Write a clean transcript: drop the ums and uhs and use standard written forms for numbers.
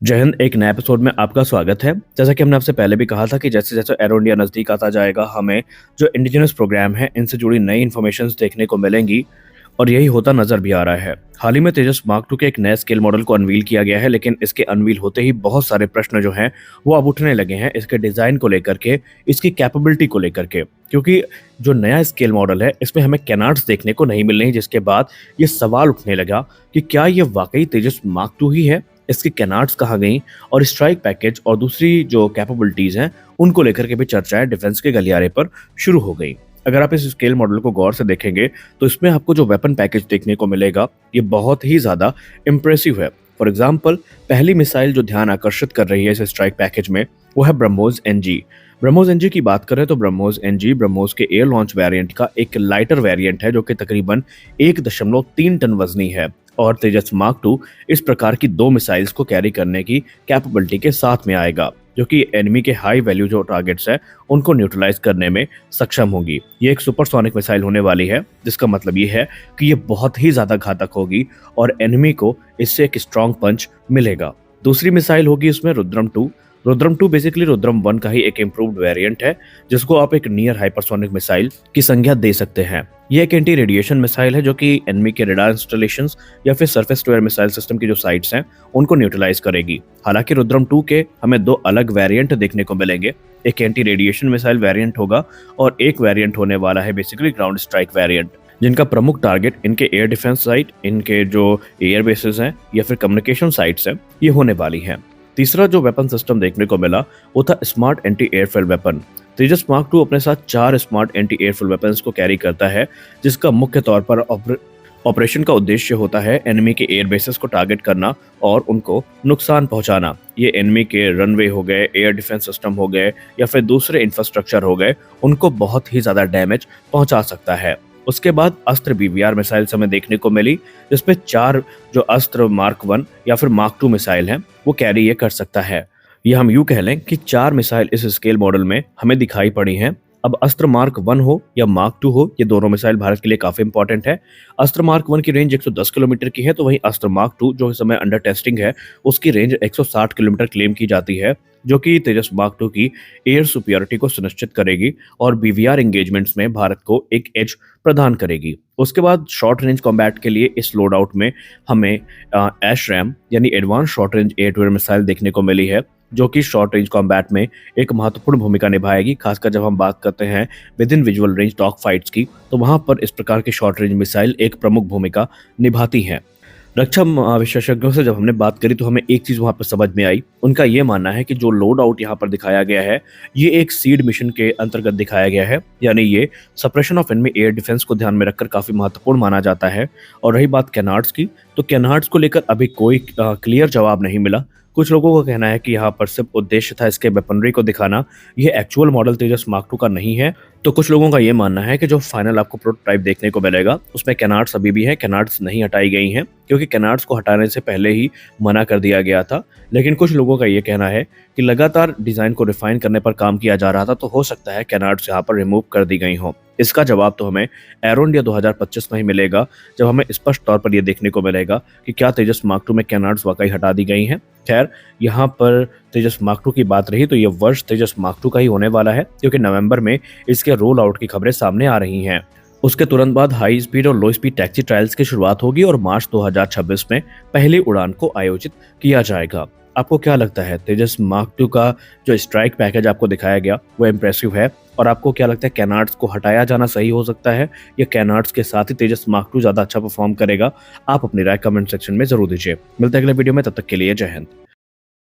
जय हिंद। एक नए एपिसोड में आपका स्वागत है। जैसा कि हमने आपसे पहले भी कहा था कि जैसे जैसे एरो इंडिया नज़दीक आता जाएगा, हमें जो इंडिजिनस प्रोग्राम है इनसे जुड़ी नई इन्फॉर्मेशंस देखने को मिलेंगी और यही होता नजर भी आ रहा है। हाल ही में तेजस मार्क टू के एक नए स्केल मॉडल को अनवील किया गया है, लेकिन इसके अनवील होते ही बहुत सारे प्रश्न जो हैं वो अब उठने लगे हैं इसके डिज़ाइन को लेकर के, इसकी कैपेबिलिटी को लेकर के। क्योंकि जो नया स्केल मॉडल है इसमें हमें कैनार्ड्स देखने को नहीं मिल रही, जिसके बाद ये सवाल उठने लगा कि क्या ये वाकई तेजस मार्क टू ही है, इसकी कैनार्ड्स कहाँ गई, और स्ट्राइक पैकेज और दूसरी जो कैपेबिलिटीज हैं उनको लेकर के भी चर्चाएं डिफेंस के गलियारे पर शुरू हो गई। अगर आप इस स्केल मॉडल को गौर से देखेंगे तो इसमें आपको जो वेपन पैकेज देखने को मिलेगा ये बहुत ही ज़्यादा इम्प्रेसिव है। फॉर एग्जाम्पल, पहली मिसाइल जो ध्यान आकर्षित कर रही है इस स्ट्राइक पैकेज में वो है ब्रह्मोस एनजी। ब्रह्मोस एनजी की बात करें तो ब्रह्मोस एनजी ब्रह्मोस के एयर लॉन्च वेरिएंट का एक लाइटर वेरिएंट है जो कि तकरीबन 1.3 टन वजनी है, और तेजस मार्क टू इस प्रकार की दो मिसाइल्स को कैरी करने की कैपेबिलिटी के साथ में आएगा, जो कि एनिमी के हाई वैल्यू जो टारगेट्स है उनको न्यूट्रलाइज करने में सक्षम होगी। ये एक सुपरसोनिक मिसाइल होने वाली है, जिसका मतलब ये है कि ये बहुत ही ज्यादा घातक होगी और एनिमी को इससे एक स्ट्रॉन्ग पंच मिलेगा। दूसरी मिसाइल होगी इसमें Rudram two. Rudram two basically Rudram one का ही एक इम्प्रूव्ड वेरिएंट है, जिसको आप एक नियर हाइपरसोनिक मिसाइल की संज्ञा दे सकते हैं। ये एक एंटी रेडिएशन मिसाइल है जो कि एनिमी के रडार इंस्टॉलेशंस या फिर surface to air missile system की जो साइट्स हैं उनको न्यूट्रलाइज करेगी। हालांकि रुद्रम टू के हमें दो अलग वेरिएंट देखने को मिलेंगे। एक एंटी रेडिएशन मिसाइल वेरिएंट होगा और एक वेरिएंट होने वाला है बेसिकली ग्राउंड स्ट्राइक वेरिएंट, जिनका प्रमुख टारगेट इनके एयर डिफेंस साइट, इनके जो एयर बेसेस हैं या फिर कम्युनिकेशन साइट्स हैं, ये होने वाली हैं। तीसरा जो वेपन सिस्टम देखने को मिला वो था smart anti airfield weapon. Tejas mark two अपने साथ 4 स्मार्ट एंटी एयरफील्ड वेपन्स को कैरी करता है, जिसका मुख्य तौर पर ऑपरेशन का उद्देश्य होता है एनिमी के एयर बेसेस को टारगेट करना और उनको नुकसान पहुंचाना। ये एनिमी के रनवे हो गए, एयर डिफेंस सिस्टम हो गए या फिर दूसरे इंफ्रास्ट्रक्चर हो गए, उनको बहुत ही ज्यादा डैमेज पहुंचा सकता है। उसके बाद अस्त्र बीवीआर मिसाइल हमें देखने को मिली, जिसपे 4 जो अस्त्र मार्क 1 या फिर मार्क 2 मिसाइल हैं वो कैरी ये कर सकता है। ये हम यूं कह लें कि 4 मिसाइल इस स्केल मॉडल में हमें दिखाई पड़ी हैं। अब अस्त्र मार्क 1 हो या मार्क 2 हो, ये दोनों मिसाइल भारत के लिए काफी इंपॉर्टेंट है। अस्त्र मार्क 1 की रेंज 110 किलोमीटर की है, तो वहीं अस्त्र मार्क 2 जो इस समय अंडर टेस्टिंग है उसकी रेंज 160 किलोमीटर क्लेम की जाती है, जो कि तेजस मार्क 2 की एयर सुपियोरिटी को सुनिश्चित करेगी और बीवीआर एंगेजमेंट्स में भारत को एक एज प्रदान करेगी। उसके बाद शॉर्ट रेंज कॉम्बैट के लिए इस लोड आउट में हमें एशरैम यानी advance short range air to air missile देखने को मिली है, जो कि शॉर्ट रेंज कॉम्बैट में एक महत्वपूर्ण भूमिका निभाएगी। खासकर जब हम बात करते हैं with in visual range dog fights की, तो वहां पर इस प्रकार की शॉर्ट रेंज मिसाइल एक प्रमुख भूमिका निभाती हैं। रक्षा विशेषज्ञों से जब हमने बात करी तो हमें एक चीज वहां पर समझ में आई। उनका ये मानना है कि जो लोड आउट यहाँ पर दिखाया गया है ये एक सीड मिशन के अंतर्गत दिखाया गया है, यानी ये suppression of enemy air defence को ध्यान में रखकर काफी महत्वपूर्ण माना जाता है। और रही बात कैनार्ड्स की, तो कैनार्ड्स को लेकर अभी कोई क्लियर जवाब नहीं मिला। कुछ लोगों का कहना है कि यहाँ पर सिर्फ उद्देश्य था इसके वेपनरी को दिखाना, ये actual model Tejas mark two का नहीं है। तो कुछ लोगों का ये मानना है कि जो फाइनल आपको प्रोटोटाइप देखने को मिलेगा उसमें कैनार्ड्स अभी भी हैं, कैनार्ड्स नहीं हटाई गई हैं, क्योंकि कैनार्ड्स को हटाने से पहले ही मना कर दिया गया था। लेकिन कुछ लोगों का ये कहना है कि लगातार डिजाइन को रिफाइन करने पर काम किया जा रहा था, तो हो सकता है कैनार्ड्स यहाँ पर रिमूव कर दी गई हों। इसका जवाब तो हमें एरो इंडिया 2025 में ही मिलेगा, जब हमें स्पष्ट तौर पर यह देखने को मिलेगा कि क्या तेजस मार्क टू में कैनार्ड्स वाकई हटा दी गई हैं। खैर, यहाँ पर तेजस मार्क टू की बात रही तो ये वर्ष तेजस मार्क टू का ही होने वाला है, क्योंकि नवंबर में इसके रोल आउट की खबरें सामने आ रही हैं। उसके तुरंत बाद हाई स्पीड और लो स्पीड टैक्सी ट्रायल्स की शुरुआत होगी और मार्च 2026 में पहली उड़ान को आयोजित किया जाएगा। आपको क्या लगता है, तेजस मार्क टू का जो स्ट्राइक पैकेज आपको दिखाया गया वो इम्प्रेसिव है? और आपको क्या लगता है, कैनार्ड्स को हटाया जाना सही हो सकता है या कैनार्ड्स के साथ ही तेजस मार्क टू ज्यादा अच्छा परफॉर्म करेगा? आप अपनी राय कमेंट सेक्शन में जरूर दीजिए। मिलते हैं अगले वीडियो में, तब तक के लिए जय हिंद।